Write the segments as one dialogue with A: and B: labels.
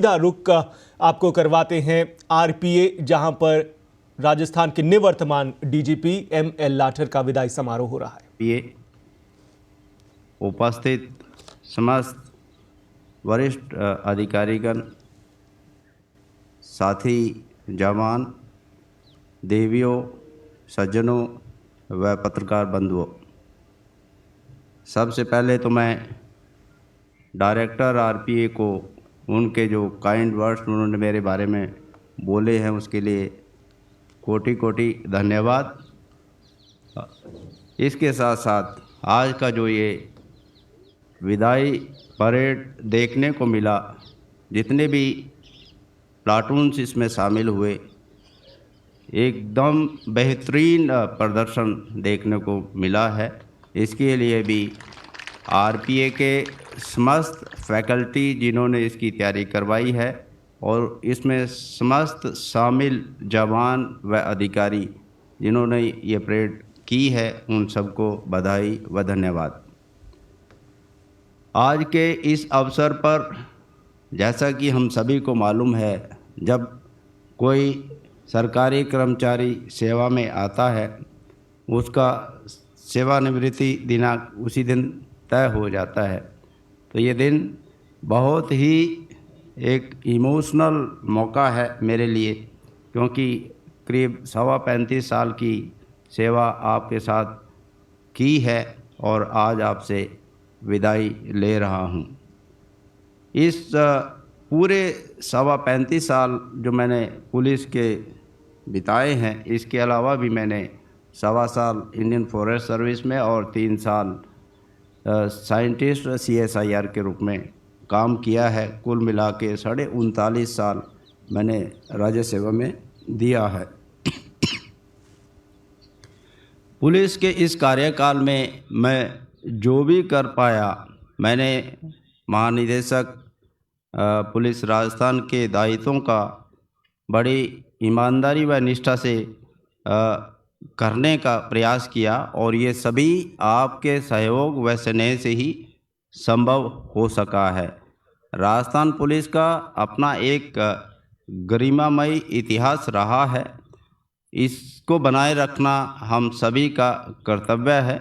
A: सीधा रुख आपको करवाते हैं आरपीए, जहां पर राजस्थान के निवर्तमान डीजीपी एमएल लाठर का विदाई समारोह हो रहा है।
B: ये उपस्थित समस्त वरिष्ठ अधिकारीगण, साथी जवान, देवियों, सज्जनों व पत्रकार बंधुओं, सबसे पहले तो मैं डायरेक्टर आरपीए को उनके जो काइंड वर्ड्स उन्होंने मेरे बारे में बोले हैं उसके लिए कोटि कोटि धन्यवाद। इसके साथ साथ आज का जो ये विदाई परेड देखने को मिला, जितने भी प्लाटून्स इसमें शामिल हुए, एकदम बेहतरीन प्रदर्शन देखने को मिला है। इसके लिए भी आरपीए के समस्त फैकल्टी जिन्होंने इसकी तैयारी करवाई है और इसमें समस्त शामिल जवान व अधिकारी जिन्होंने ये परेड की है, उन सबको बधाई व धन्यवाद। आज के इस अवसर पर जैसा कि हम सभी को मालूम है, जब कोई सरकारी कर्मचारी सेवा में आता है उसका सेवानिवृत्ति दिनांक उसी दिन तय हो जाता है। तो ये दिन बहुत ही एक इमोशनल मौका है मेरे लिए, क्योंकि करीब 35 साल की सेवा आपके साथ की है और आज आपसे विदाई ले रहा हूँ। इस पूरे 35 साल जो मैंने पुलिस के बिताए हैं, इसके अलावा भी मैंने 1.25 साल इंडियन फॉरेस्ट सर्विस में और 3 साल साइंटिस्ट CSIR के रूप में काम किया है। कुल मिला के 39.5 साल मैंने राज्य सेवा में दिया है। पुलिस के इस कार्यकाल में मैं जो भी कर पाया, मैंने महानिदेशक पुलिस राजस्थान के दायित्वों का बड़ी ईमानदारी व निष्ठा से करने का प्रयास किया और ये सभी आपके सहयोग व स्नेह से ही संभव हो सका है। राजस्थान पुलिस का अपना एक गरिमामय इतिहास रहा है, इसको बनाए रखना हम सभी का कर्तव्य है।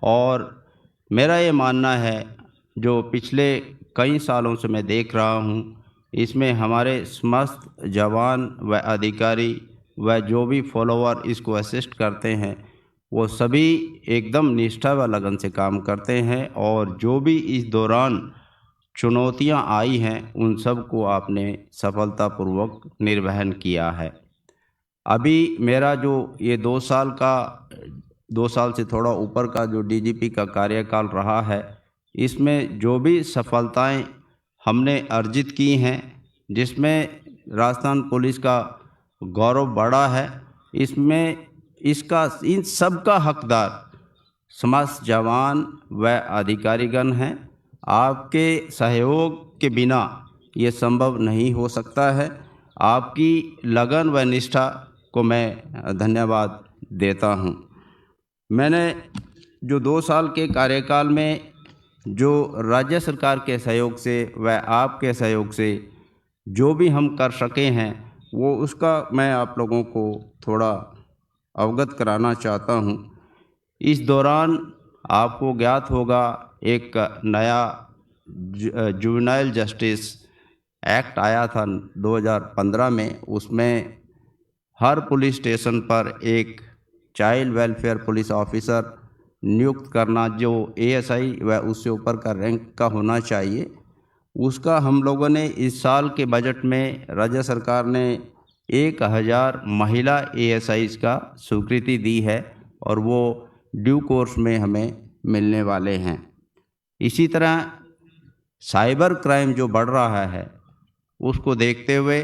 B: और मेरा ये मानना है, जो पिछले कई सालों से मैं देख रहा हूँ, इसमें हमारे समस्त जवान व अधिकारी व जो भी फॉलोवर इसको असिस्ट करते हैं, वो सभी एकदम निष्ठा व लगन से काम करते हैं और जो भी इस दौरान चुनौतियां आई हैं, उन सब को आपने सफलतापूर्वक निर्वहन किया है। अभी मेरा जो ये 2 साल से थोड़ा ऊपर का जो डीजीपी का कार्यकाल रहा है, इसमें जो भी सफलताएं हमने अर्जित की हैं, जिसमें राजस्थान पुलिस का गौरव बढ़ा है, इसमें इन सब का हकदार समस्त जवान व अधिकारीगण हैं। आपके सहयोग के बिना ये संभव नहीं हो सकता है। आपकी लगन व निष्ठा को मैं धन्यवाद देता हूँ। मैंने जो 2 साल के कार्यकाल में जो राज्य सरकार के सहयोग से व आपके सहयोग से जो भी हम कर सके हैं, वो उसका मैं आप लोगों को थोड़ा अवगत कराना चाहता हूँ। इस दौरान आपको ज्ञात होगा, एक नया जुवेनाइल जस्टिस एक्ट आया था 2015 में। उसमें हर पुलिस स्टेशन पर एक चाइल्ड वेलफेयर पुलिस ऑफिसर नियुक्त करना, जो ASI व उससे ऊपर का रैंक का होना चाहिए। उसका हम लोगों ने इस साल के बजट में राज्य सरकार ने 1000 महिला ASIs का स्वीकृति दी है और वो ड्यू कोर्स में हमें मिलने वाले हैं। इसी तरह साइबर क्राइम जो बढ़ रहा है, उसको देखते हुए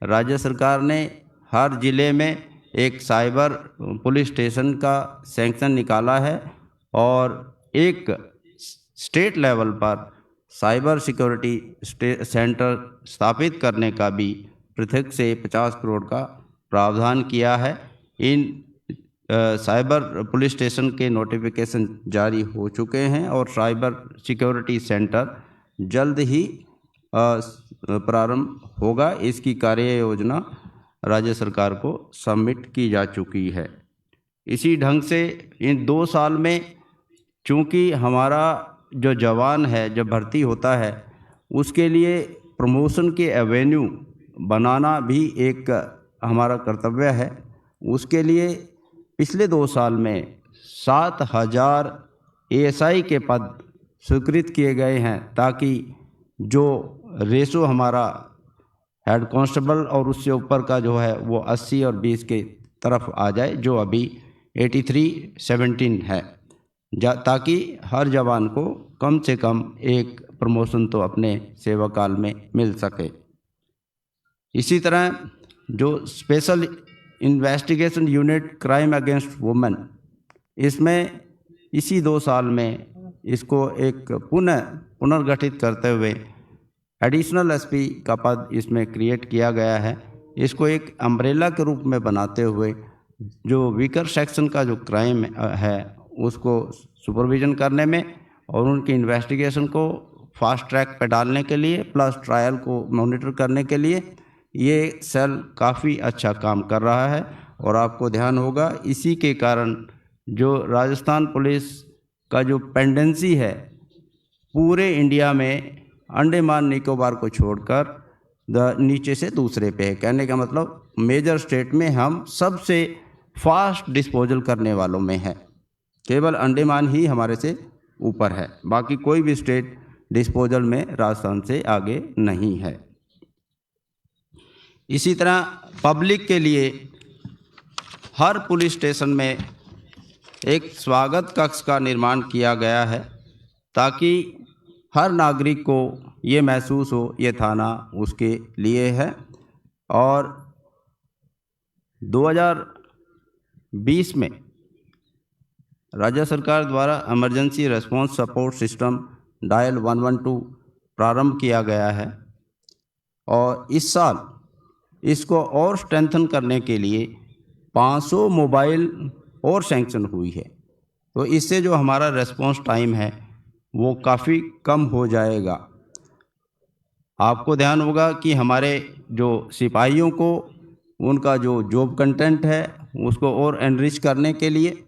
B: राज्य सरकार ने हर ज़िले में एक साइबर पुलिस स्टेशन का सैंक्शन निकाला है और एक स्टेट लेवल पर साइबर सिक्योरिटी सेंटर स्थापित करने का भी पृथक से 50 करोड़ का प्रावधान किया है। इन साइबर पुलिस स्टेशन के नोटिफिकेशन जारी हो चुके हैं और साइबर सिक्योरिटी सेंटर जल्द ही प्रारंभ होगा। इसकी कार्य योजना राज्य सरकार को सबमिट की जा चुकी है। इसी ढंग से इन 2 साल में चूँकि हमारा जो जवान है जब भर्ती होता है उसके लिए प्रमोशन के एवेन्यू बनाना भी एक हमारा कर्तव्य है। उसके लिए पिछले 2 साल में 7,000 एएसआई के पद स्वीकृत किए गए हैं, ताकि जो रेशो हमारा हेड कांस्टेबल और उससे ऊपर का जो है वो 80 और 20 के तरफ आ जाए, जो अभी 83-17 है, ताकि हर जवान को कम से कम एक प्रमोशन तो अपने सेवा काल में मिल सके। इसी तरह जो special investigation unit crime against women, इसमें इसी 2 साल में इसको एक पुनर्गठित करते हुए एडिशनल एसपी का पद इसमें क्रिएट किया गया है। इसको एक अम्ब्रेला के रूप में बनाते हुए जो वीकर सेक्शन का जो क्राइम है उसको सुपरविज़न करने में और उनकी इन्वेस्टिगेशन को फास्ट ट्रैक पे डालने के लिए प्लस ट्रायल को मॉनिटर करने के लिए ये सेल काफ़ी अच्छा काम कर रहा है। और आपको ध्यान होगा इसी के कारण जो राजस्थान पुलिस का जो पेंडेंसी है पूरे इंडिया में अंडमान निकोबार को छोड़कर नीचे से दूसरे पे है। कहने का मतलब मेजर स्टेट में हम सबसे फास्ट डिस्पोजल करने वालों में है, केवल अंडमान ही हमारे से ऊपर है, बाकी कोई भी स्टेट डिस्पोजल में राजस्थान से आगे नहीं है। इसी तरह पब्लिक के लिए हर पुलिस स्टेशन में एक स्वागत कक्ष का निर्माण किया गया है, ताकि हर नागरिक को ये महसूस हो ये थाना उसके लिए है। और 2020 में राज्य सरकार द्वारा emergency response support system dial 112 प्रारंभ किया गया है और इस साल इसको और स्ट्रेंथन करने के लिए 500 मोबाइल और सैंक्शन हुई है। तो इससे जो हमारा रिस्पांस टाइम है वो काफ़ी कम हो जाएगा। आपको ध्यान होगा कि हमारे जो सिपाहियों को उनका जो जॉब कंटेंट है उसको और एनरिच करने के लिए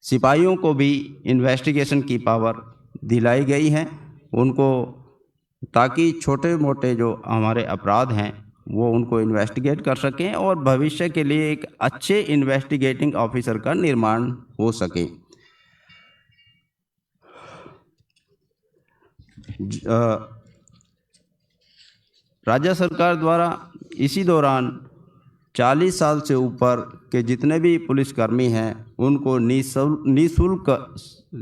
B: सिपाहियों को भी इन्वेस्टिगेशन की पावर दिलाई गई है उनको, ताकि छोटे मोटे जो हमारे अपराध हैं वो उनको इन्वेस्टिगेट कर सकें और भविष्य के लिए एक अच्छे इन्वेस्टिगेटिंग ऑफिसर का निर्माण हो सके। राज्य सरकार द्वारा इसी दौरान 40 साल से ऊपर के जितने भी पुलिसकर्मी हैं उनको निःशुल्क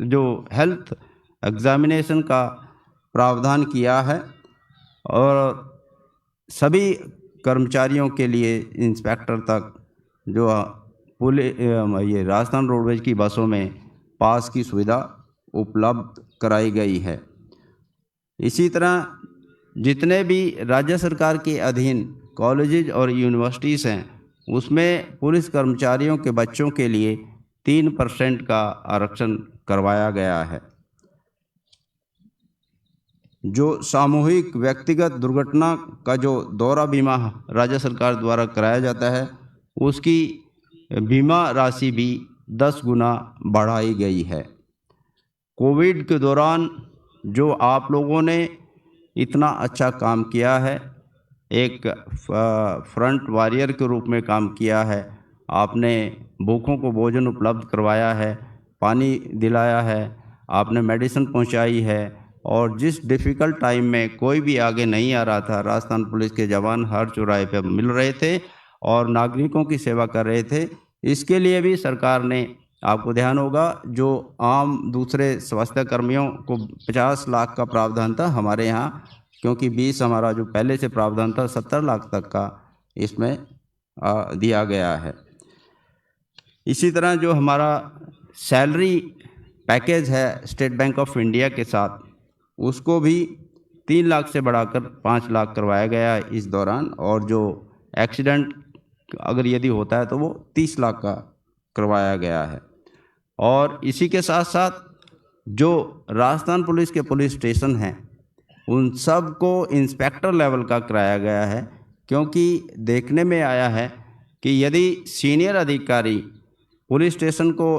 B: जो हेल्थ एग्जामिनेशन का प्रावधान किया है और सभी कर्मचारियों के लिए इंस्पेक्टर तक जो ये राजस्थान रोडवेज की बसों में पास की सुविधा उपलब्ध कराई गई है। इसी तरह जितने भी राज्य सरकार के अधीन कॉलेजेस और यूनिवर्सिटीज़ हैं उसमें पुलिस कर्मचारियों के बच्चों के लिए 3% का आरक्षण करवाया गया है। जो सामूहिक व्यक्तिगत दुर्घटना का जो दौरा बीमा राज्य सरकार द्वारा कराया जाता है उसकी बीमा राशि भी 10 गुना बढ़ाई गई है। कोविड के दौरान जो आप लोगों ने इतना अच्छा काम किया है, एक फ्रंट वॉरियर के रूप में काम किया है, आपने भूखों को भोजन उपलब्ध करवाया है, पानी दिलाया है, आपने मेडिसिन पहुंचाई है और जिस डिफ़िकल्ट टाइम में कोई भी आगे नहीं आ रहा था, राजस्थान पुलिस के जवान हर चौराहे पे मिल रहे थे और नागरिकों की सेवा कर रहे थे। इसके लिए भी सरकार ने, आपको ध्यान होगा, जो आम दूसरे स्वास्थ्य कर्मियों को 50 लाख का प्रावधान था, हमारे यहाँ क्योंकि 20 हमारा जो पहले से प्रावधान था 70 लाख तक का इसमें दिया गया है। इसी तरह जो हमारा सैलरी पैकेज है स्टेट बैंक ऑफ इंडिया के साथ, उसको भी 3 लाख से बढ़ाकर 5 लाख करवाया गया है इस दौरान, और जो एक्सीडेंट अगर यदि होता है तो वो 30 लाख का करवाया गया है। और इसी के साथ साथ जो राजस्थान पुलिस के पुलिस स्टेशन हैं उन सब को इंस्पेक्टर लेवल का कराया गया है, क्योंकि देखने में आया है कि यदि सीनियर अधिकारी पुलिस स्टेशन को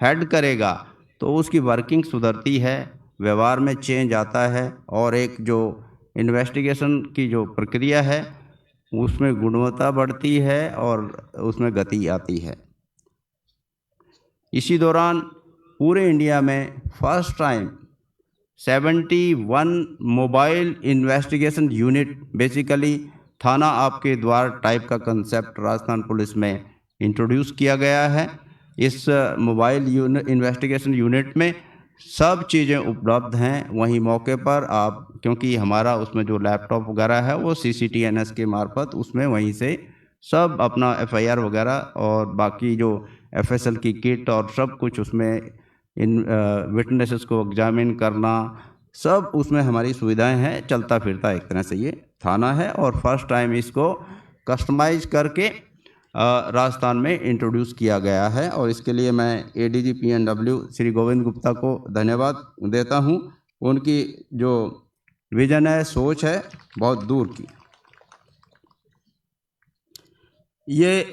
B: हेड करेगा तो उसकी वर्किंग सुधरती है, व्यवहार में चेंज आता है और एक जो इन्वेस्टिगेशन की जो प्रक्रिया है उसमें गुणवत्ता बढ़ती है और उसमें गति आती है। इसी दौरान पूरे इंडिया में first time 71 mobile investigation unit, basically थाना आपके द्वार टाइप का कंसेप्ट राजस्थान पुलिस में इंट्रोड्यूस किया गया है। इस मोबाइल इन्वेस्टिगेशन यूनिट में सब चीज़ें उपलब्ध हैं वहीं मौके पर आप, क्योंकि हमारा उसमें जो लैपटॉप वगैरह है वो CCTNS के मार्फत उसमें वहीं से सब अपना FIR वगैरह और बाकी जो FSL की किट और सब कुछ उसमें इन विटनेसेस को एग्जामिन करना, सब उसमें हमारी सुविधाएं हैं। चलता फिरता एक तरह से ये थाना है और फर्स्ट टाइम इसको कस्टमाइज करके राजस्थान में इंट्रोड्यूस किया गया है और इसके लिए मैं ADG PNW श्री गोविंद गुप्ता को धन्यवाद देता हूं। उनकी जो विजन है, सोच है, बहुत दूर की। ये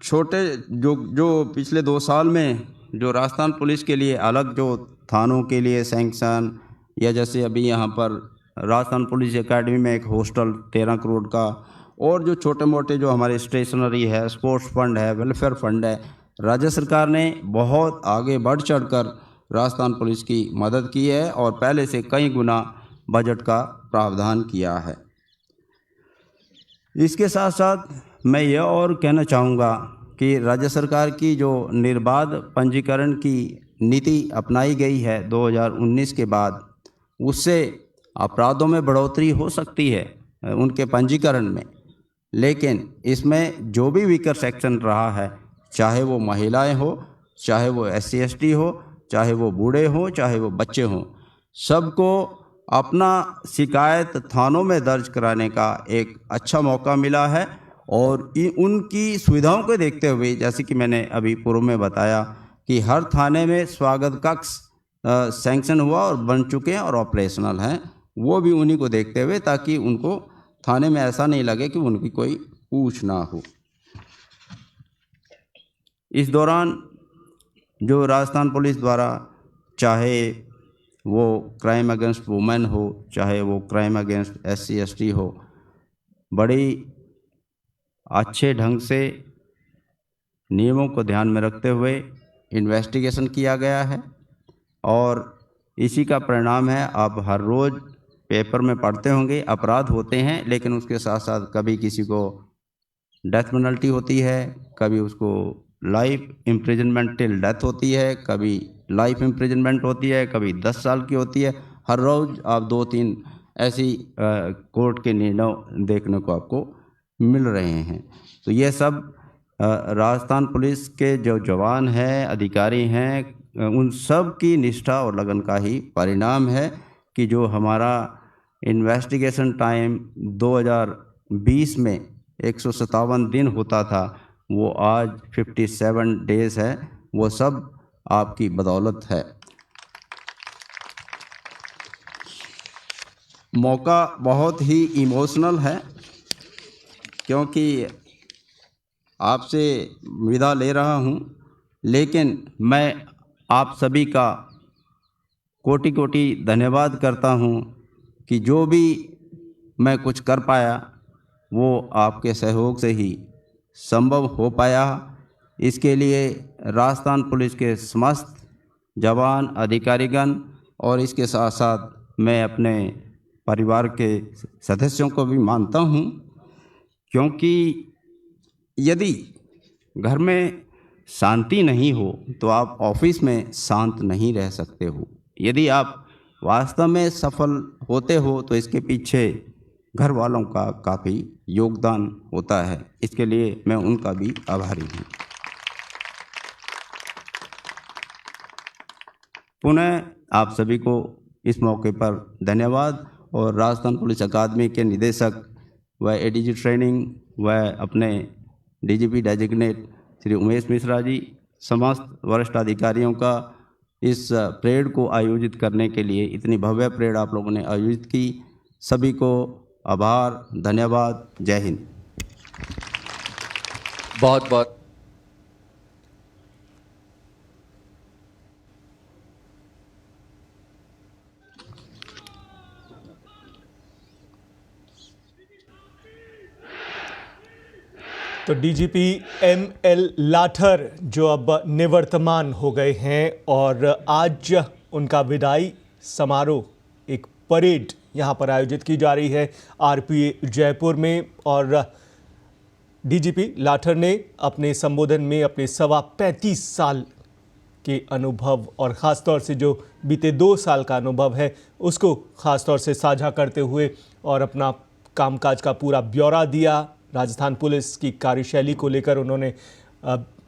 B: छोटे जो पिछले 2 साल में जो राजस्थान पुलिस के लिए अलग जो थानों के लिए सैंक्शन, या जैसे अभी यहाँ पर राजस्थान पुलिस एकेडमी में एक हॉस्टल 13 करोड़ का, और जो छोटे मोटे जो हमारे स्टेशनरी है, स्पोर्ट्स फंड है, वेलफेयर फंड है, राज्य सरकार ने बहुत आगे बढ़ चढ़कर राजस्थान पुलिस की मदद की है और पहले से कई गुना बजट का प्रावधान किया है। इसके साथ साथ मैं यह और कहना चाहूँगा कि राज्य सरकार की जो निर्बाध पंजीकरण की नीति अपनाई गई है 2019 के बाद, उससे अपराधों में बढ़ोतरी हो सकती है उनके पंजीकरण में, लेकिन इसमें जो भी वीकर सेक्शन रहा है, चाहे वो महिलाएं हो, चाहे वो SC ST हो, चाहे वो बूढ़े हों, चाहे वो बच्चे हों, सबको अपना शिकायत थानों में दर्ज कराने का एक अच्छा मौका मिला है। और उनकी सुविधाओं को देखते हुए, जैसे कि मैंने अभी पूर्व में बताया कि हर थाने में स्वागत कक्ष सैंक्शन हुआ और बन चुके हैं और ऑपरेशनल हैं, वो भी उन्हीं को देखते हुए, ताकि उनको थाने में ऐसा नहीं लगे कि उनकी कोई पूछ ना हो। इस दौरान जो राजस्थान पुलिस द्वारा, चाहे वो क्राइम अगेंस्ट वुमेन हो, चाहे वो क्राइम अगेंस्ट SC ST हो, बड़ी अच्छे ढंग से नियमों को ध्यान में रखते हुए इन्वेस्टिगेशन किया गया है और इसी का परिणाम है, आप हर रोज़ पेपर में पढ़ते होंगे, अपराध होते हैं, लेकिन उसके साथ साथ कभी किसी को डेथ पेनल्टी होती है, कभी उसको लाइफ इम्प्रिजनमेंट टिल डेथ होती है, कभी लाइफ इम्प्रिजनमेंट होती है, कभी 10 साल की होती है। हर रोज़ आप 2-3 ऐसी कोर्ट के निर्णय देखने को आपको मिल रहे हैं। तो ये सब राजस्थान पुलिस के जो जवान हैं, अधिकारी हैं, उन सब की निष्ठा और लगन का ही परिणाम है कि जो हमारा इन्वेस्टिगेशन टाइम 2020 में 157 दिन होता था, वो आज 57 डेज़ है। वो सब आपकी बदौलत है। मौका बहुत ही इमोशनल है, क्योंकि आपसे विदा ले रहा हूँ, लेकिन मैं आप सभी का कोटि कोटि धन्यवाद करता हूँ कि जो भी मैं कुछ कर पाया वो आपके सहयोग से ही संभव हो पाया। इसके लिए राजस्थान पुलिस के समस्त जवान, अधिकारीगण और इसके साथ साथ मैं अपने परिवार के सदस्यों को भी मानता हूँ, क्योंकि यदि घर में शांति नहीं हो तो आप ऑफिस में शांत नहीं रह सकते हो। यदि आप वास्तव में सफल होते हो तो इसके पीछे घर वालों का काफ़ी योगदान होता है। इसके लिए मैं उनका भी आभारी हूँ। पुनः आप सभी को इस मौके पर धन्यवाद। और राजस्थान पुलिस अकादमी के निदेशक व ADG ट्रेनिंग व अपने DGP डेजिग्नेट श्री उमेश मिश्रा जी, समस्त वरिष्ठ अधिकारियों का इस परेड को आयोजित करने के लिए, इतनी भव्य परेड आप लोगों ने आयोजित की। सभी को आभार, धन्यवाद। जय हिंद।
C: बहुत बहुत
A: तो डीजीपी एमएल लाठर जो अब निवर्तमान हो गए हैं और आज उनका विदाई समारोह, एक परेड यहाँ पर आयोजित की जा रही है आरपीए जयपुर में। और डीजीपी लाठर ने अपने संबोधन में अपने 35 साल के अनुभव और ख़ास तौर से जो बीते 2 साल का अनुभव है उसको ख़ास तौर से साझा करते हुए और अपना कामकाज का पूरा ब्यौरा दिया। राजस्थान पुलिस की कार्यशैली को लेकर उन्होंने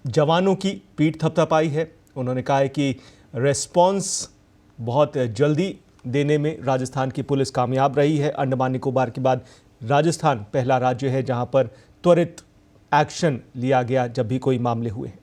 A: जवानों की पीठ थपथपाई है। उन्होंने कहा है कि रेस्पॉन्स बहुत जल्दी देने में राजस्थान की पुलिस कामयाब रही है। अंडमान निकोबार के बाद राजस्थान पहला राज्य है जहां पर त्वरित एक्शन लिया गया जब भी कोई मामले हुए हैं।